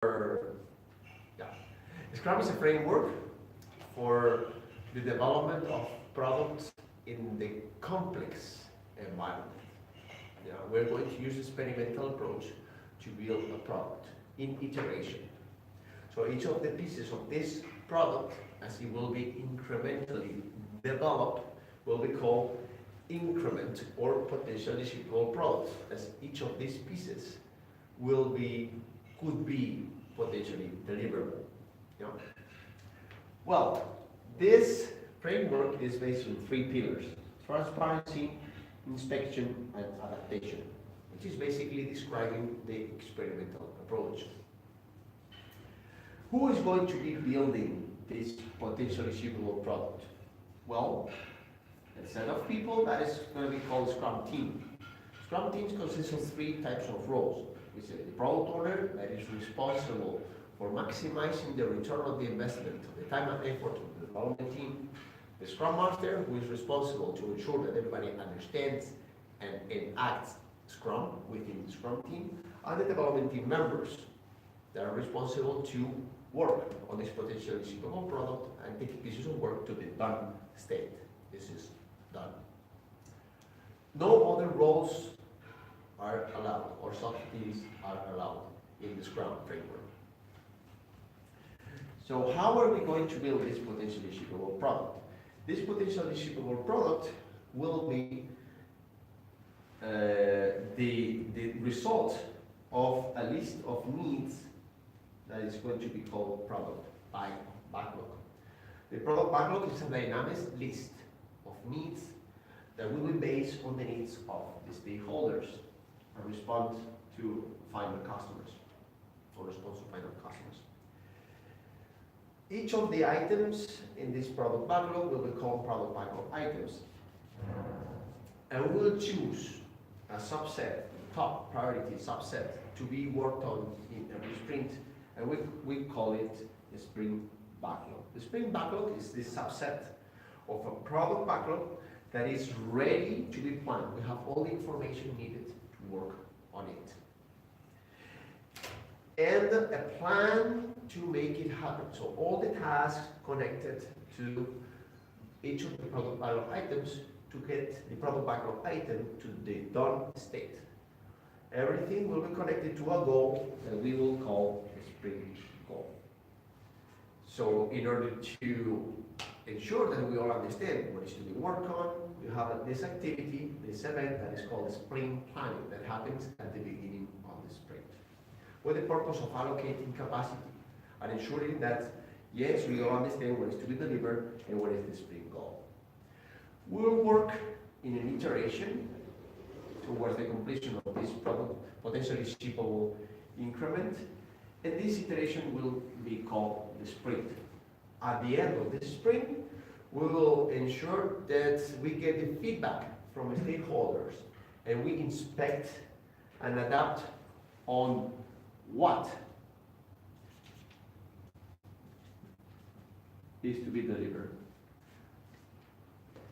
Yeah. Scrum is a framework for the development of products in the complex environment. Yeah, we're going to use experimental approach to build a product in iteration. So each of the pieces of this product, as it will be incrementally developed, will be called increment or potentially shippable products, as each of these pieces could be potentially deliverable. Yeah. Well, this framework is based on three pillars: transparency, inspection, and adaptation, which is basically describing the experimental approach. Who is going to be building this potentially shippable product? Well, a set of people that is going to be called Scrum team. Scrum teams consist of three types of roles. We say the product owner that is responsible for maximizing the return of the investment of the time and effort of the development team. The Scrum Master, who is responsible to ensure that everybody understands and enacts Scrum within the Scrum team, and the development team members that are responsible to work on this potentially shippable product and take pieces of work to the done state. This is done. No other roles are allowed or subteams are allowed in the Scrum framework. So how are we going to build this potentially shippable product? This potentially shippable product will be the result of a list of needs that is going to be called product backlog. The product backlog is a dynamic list of needs that will be based on the needs of the stakeholders and respond to final customers or response to final customers. Each of the items in this product backlog will be called product backlog items. And we will choose a subset, top priority subset, to be worked on in every sprint, and we call it the sprint backlog. The sprint backlog is this subset of a product backlog that is ready to be planned. We have all the information needed to work on it. And a plan to make it happen. So all the tasks connected to each of the product backlog items to get the product backlog item to the done state. Everything will be connected to a goal that we will call a sprint goal. So in order to ensure that we all understand what is to be worked on, we have this activity, this event that is called sprint planning that happens at the beginning of the sprint, with the purpose of allocating capacity and ensuring that, yes, we all understand what is to be delivered and what is the sprint goal. We'll work in an iteration towards the completion of this product, potentially shippable increment, and this iteration will be called the sprint. At the end of the sprint, we will ensure that we get the feedback from the stakeholders and we inspect and adapt on what is to be delivered.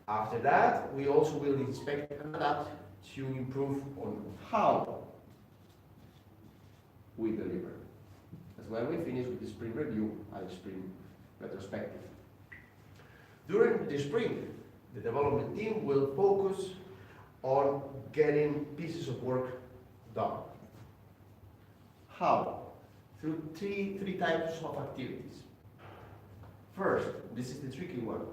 After that, we also will inspect and adapt to improve on how we deliver. That's why we finish with the sprint review and sprint retrospective. During the sprint, the development team will focus on getting pieces of work done. How? Through three types of activities. First, this is the tricky one,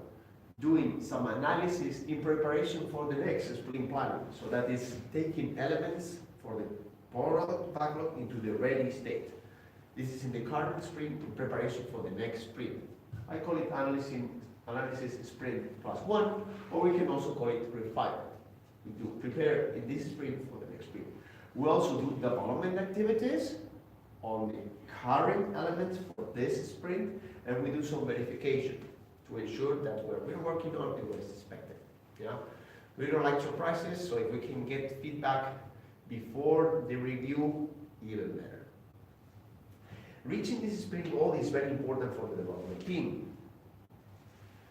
doing some analysis in preparation for the next sprint planning. So that is taking elements for the product backlog into the ready state. This is in the current sprint in preparation for the next sprint. I call it analysis sprint plus one, or we can also call it refinement. We do prepare in this sprint for the next sprint. We also do development activities on the current elements for this sprint, and we do some verification to ensure that what we're working on is what is expected. Yeah? We don't like surprises, so if we can get feedback before the review, even better. Reaching this sprint goal is very important for the development team.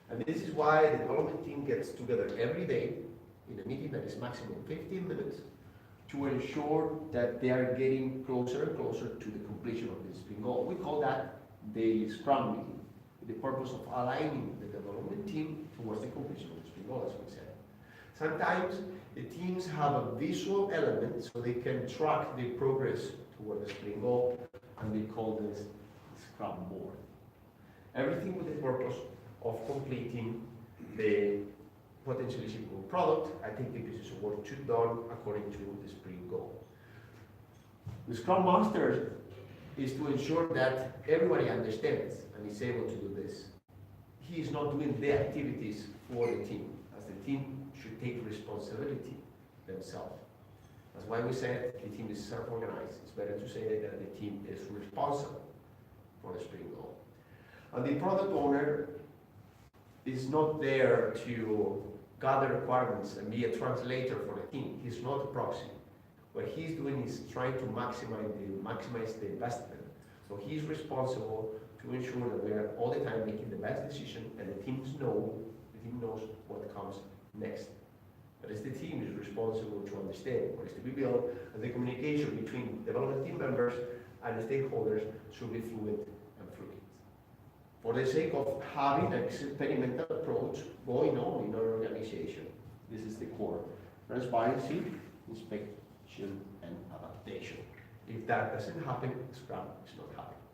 And this is why the development team gets together every day in a meeting that is maximum 15 minutes to ensure that they are getting closer and closer to the completion of this sprint goal. We call that daily Scrum meeting, with the purpose of aligning the development team towards the completion of the sprint goal, as we said. Sometimes the teams have a visual element so they can track the progress toward the sprint goal, and we call this Scrum board. Everything with the purpose of completing the potentially shippable product. I think the pieces of work should be done according to the sprint goal. The Scrum Master is to ensure that everybody understands and is able to do this. He is not doing the activities for the team, as the team should take responsibility themselves. That's why we said the team is self-organized. It's better to say that the team is responsible for the sprint goal. And the product owner is not there to gather requirements and be a translator for the team. He's not a proxy. What he's doing is trying to maximize the investment. So he's responsible to ensure that we are all the time making the best decision, and the team knows what comes next. But as the team is responsible to understand what is to be built, and the communication between development team members and the stakeholders should be fluid and fluid. For the sake of having an experimental approach going on in our organization, this is the core: transparency, inspection, and adaptation. If that doesn't happen, Scrum is not happening.